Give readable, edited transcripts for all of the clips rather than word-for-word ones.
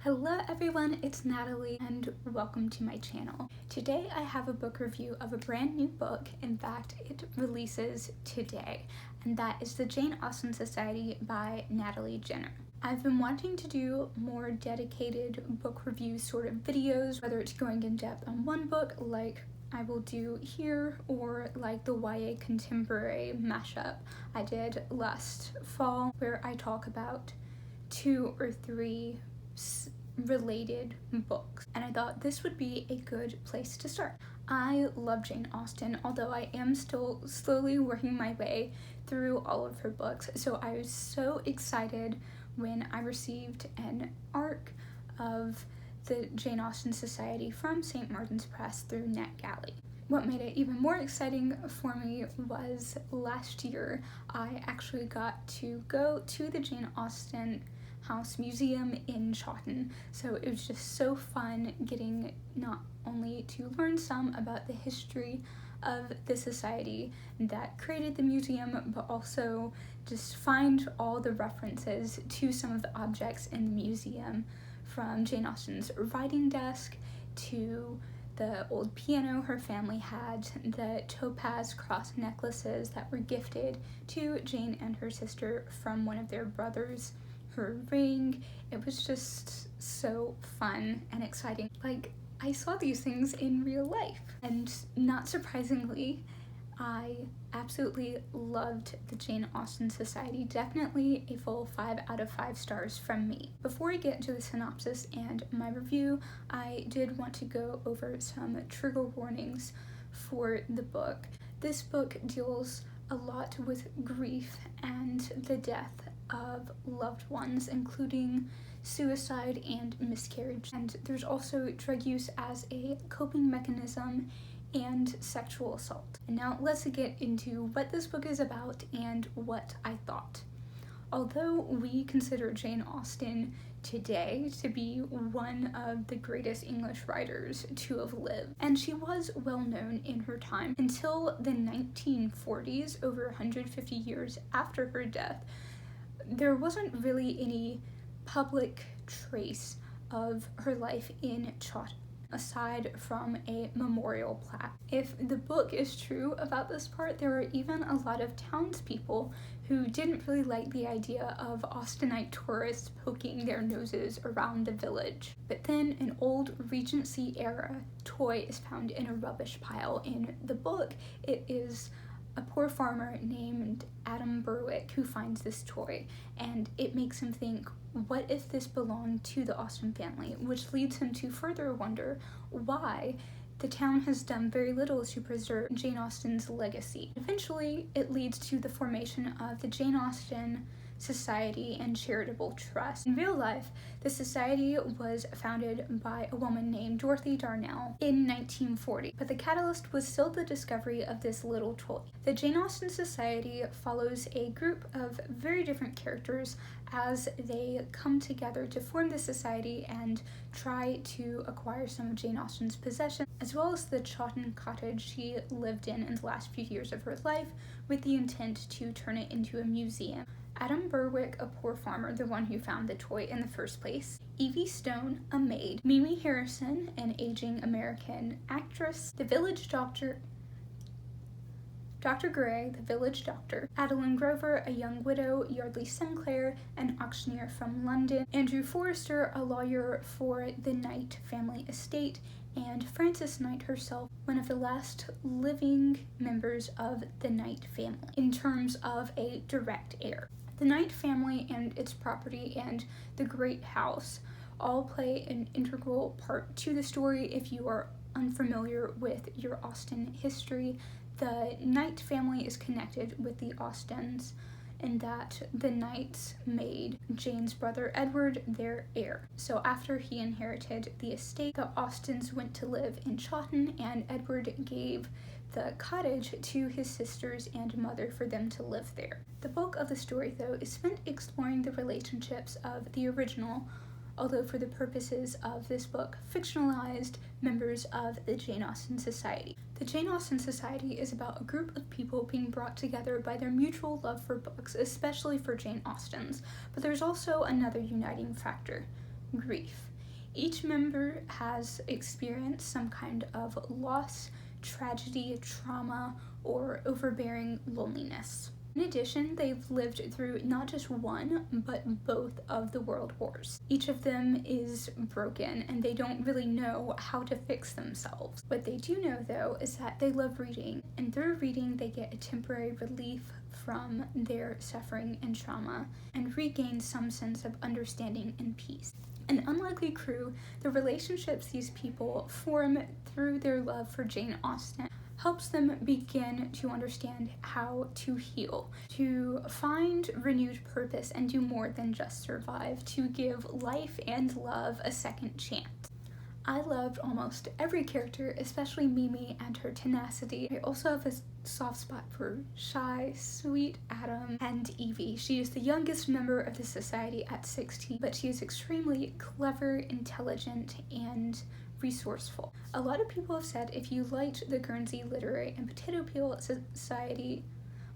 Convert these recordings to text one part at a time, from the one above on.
Hello everyone, it's Natalie and welcome to my channel. Today I have a book review of a brand new book. In fact, it releases today, and that is the Jane Austen Society by Natalie Jenner. I've been wanting to do more dedicated book review sort of videos, whether it's going in depth on one book like I will do here, or like the YA contemporary mashup I did last fall, where I talk about 2 or 3 related books, and I thought this would be a good place to start. I love Jane Austen, although I am still slowly working my way through all of her books, so I was so excited when I received an ARC of the Jane Austen Society from St. Martin's Press through NetGalley. What made it even more exciting for me was last year I actually got to go to the Jane Austen House Museum in Chawton, so it was just so fun getting not only to learn some about the history of the society that created the museum, but also just find all the references to some of the objects in the museum, from Jane Austen's writing desk to the old piano her family had, the topaz cross necklaces that were gifted to Jane and her sister from one of their brothers, her ring. It was just so fun and exciting. Like, I saw these things in real life, and not surprisingly, I absolutely loved the Jane Austen Society. Definitely a full 5 out of 5 stars from me. Before I get into the synopsis and my review, I did want to go over some trigger warnings for the book. This book deals a lot with grief and the death of loved ones, including suicide and miscarriage. And there's also drug use as a coping mechanism and sexual assault. And now let's get into what this book is about and what I thought. Although we consider Jane Austen today to be one of the greatest English writers to have lived, and she was well known in her time until the 1940s, over 150 years after her death, there wasn't really any public trace of her life in Chawton, aside from a memorial plaque. If the book is true about this part, there were even a lot of townspeople who didn't really like the idea of Austenite tourists poking their noses around the village. But then an old Regency era toy is found in a rubbish pile. In the book, it is a poor farmer named Adam Berwick who finds this toy, and it makes him think, what if this belonged to the Austen family? Which leads him to further wonder why the town has done very little to preserve Jane Austen's legacy. Eventually, it leads to the formation of the Jane Austen Society and Charitable Trust. In real life, the society was founded by a woman named Dorothy Darnell in 1940, but the catalyst was still the discovery of this little toy. The Jane Austen Society follows a group of very different characters as they come together to form the society and try to acquire some of Jane Austen's possessions, as well as the Chawton cottage she lived in the last few years of her life, with the intent to turn it into a museum. Adam Berwick, a poor farmer, the one who found the toy in the first place. Evie Stone, a maid. Mimi Harrison, an aging American actress. The village doctor, Dr. Gray, the village doctor. Adeline Grover, a young widow. Yardley Sinclair, an auctioneer from London. Andrew Forrester, a lawyer for the Knight family estate. And Frances Knight herself, one of the last living members of the Knight family, in terms of a direct heir. The Knight family and its property and the great house all play an integral part to the story. If you are unfamiliar with your Austen history, the Knight family is connected with the Austens in that the Knights made Jane's brother Edward their heir. So after he inherited the estate, the Austens went to live in Chawton, and Edward gave the cottage to his sisters and mother for them to live there. The bulk of the story, though, is spent exploring the relationships of the original, although for the purposes of this book, fictionalized members of the Jane Austen Society. The Jane Austen Society is about a group of people being brought together by their mutual love for books, especially for Jane Austen's, but there's also another uniting factor: grief. Each member has experienced some kind of loss, tragedy, trauma, or overbearing loneliness. In addition, they've lived through not just one, but both of the world wars. Each of them is broken, and they don't really know how to fix themselves. What they do know, though, is that they love reading, and through reading, they get a temporary relief from their suffering and trauma, and regain some sense of understanding and peace. An unlikely crew, the relationships these people form through their love for Jane Austen helps them begin to understand how to heal, to find renewed purpose and do more than just survive, to give life and love a second chance. I loved almost every character, especially Mimi and her tenacity. I also have a soft spot for shy, sweet Adam and Evie. She is the youngest member of the society at 16, but she is extremely clever, intelligent, and resourceful. A lot of people have said if you liked the Guernsey Literary and Potato Peel Society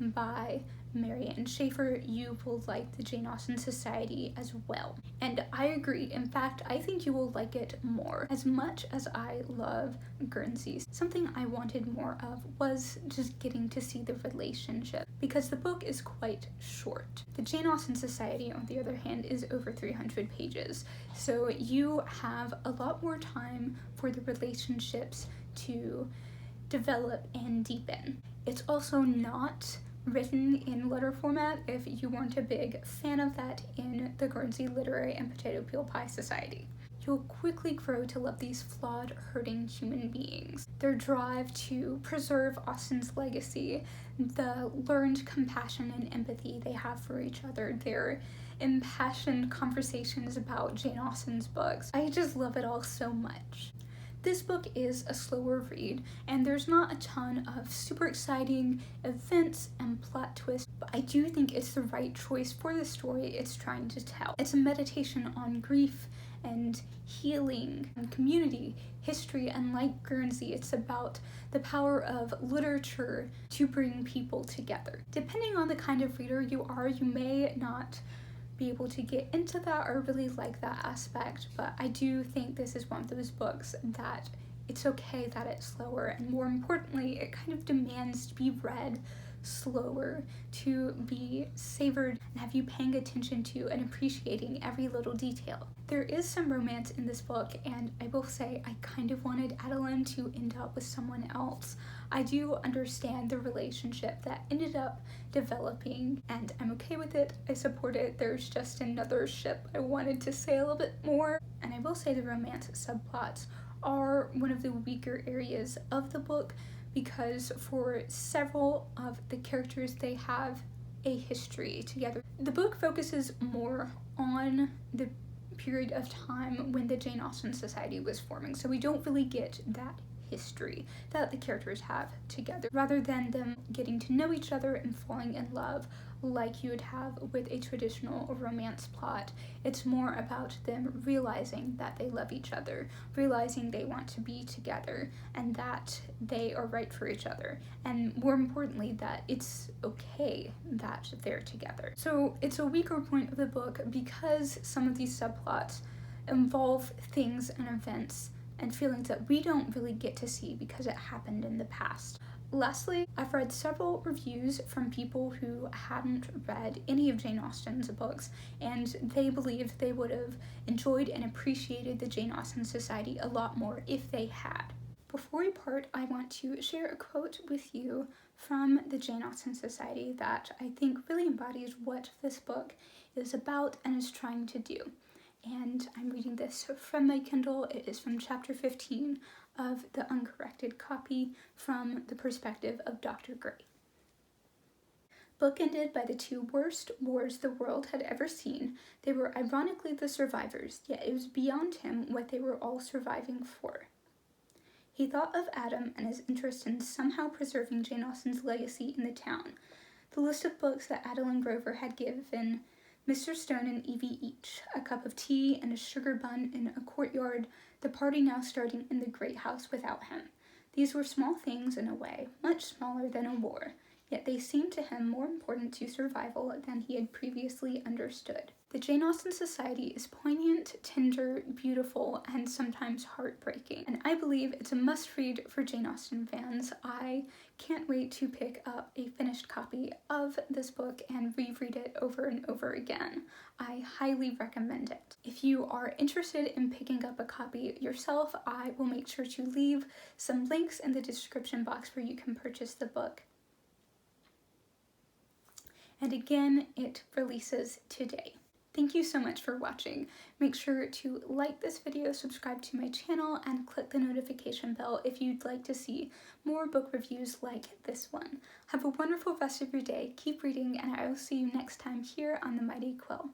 by Marianne Schaefer, you will like the Jane Austen Society as well. And I agree. In fact, I think you will like it more. As much as I love Guernsey, something I wanted more of was just getting to see the relationship, because the book is quite short. The Jane Austen Society, on the other hand, is over 300 pages, so you have a lot more time for the relationships to develop and deepen. It's also not written in letter format if you weren't a big fan of that in the Guernsey Literary and Potato Peel Pie Society. You'll quickly grow to love these flawed, hurting human beings. Their drive to preserve Austen's legacy, the learned compassion and empathy they have for each other, their impassioned conversations about Jane Austen's books. I just love it all so much. This book is a slower read, and there's not a ton of super exciting events and plot twists, but I do think it's the right choice for the story it's trying to tell. It's a meditation on grief and healing and community, history, and like Guernsey, it's about the power of literature to bring people together. Depending on the kind of reader you are, you may not be able to get into that or really like that aspect, but I do think this is one of those books that it's okay that it's slower, and more importantly, it kind of demands to be read slower, to be savored and have you paying attention to and appreciating every little detail. There is some romance in this book, and I will say I kind of wanted Adeline to end up with someone else. I do understand the relationship that ended up developing, and I'm okay with it. I support it. There's just another ship I wanted to say a little bit more. And I will say the romance subplots are one of the weaker areas of the book, because for several of the characters, they have a history together. The book focuses more on the period of time when the Jane Austen Society was forming, so we don't really get that history that the characters have together, rather than them getting to know each other and falling in love like you would have with a traditional romance plot. It's more about them realizing that they love each other, realizing they want to be together, and that they are right for each other, and more importantly, that it's okay that they're together. So it's a weaker point of the book because some of these subplots involve things and events and feelings that we don't really get to see because it happened in the past. Lastly, I've read several reviews from people who hadn't read any of Jane Austen's books, and they believed they would have enjoyed and appreciated the Jane Austen Society a lot more if they had. Before we part, I want to share a quote with you from the Jane Austen Society that I think really embodies what this book is about and is trying to do. And I'm reading this from my Kindle. It is from chapter 15 of the uncorrected copy from the perspective of Dr. Gray. Bookended by the two worst wars the world had ever seen, they were ironically the survivors, yet it was beyond him what they were all surviving for. He thought of Adam and his interest in somehow preserving Jane Austen's legacy in the town. The list of books that Adeline Grover had given Mr. Stone and Evie each, a cup of tea and a sugar bun in a courtyard, the party now starting in the great house without him. These were small things in a way, much smaller than a war, yet they seemed to him more important to survival than he had previously understood. The Jane Austen Society is poignant, tender, beautiful, and sometimes heartbreaking, and I believe it's a must-read for Jane Austen fans. I can't wait to pick up a finished copy of this book and reread it over and over again. I highly recommend it. If you are interested in picking up a copy yourself, I will make sure to leave some links in the description box where you can purchase the book. And again, it releases today. Thank you so much for watching. Make sure to like this video, subscribe to my channel, and click the notification bell if you'd like to see more book reviews like this one. Have a wonderful rest of your day, keep reading, and I will see you next time here on The Mighty Quill.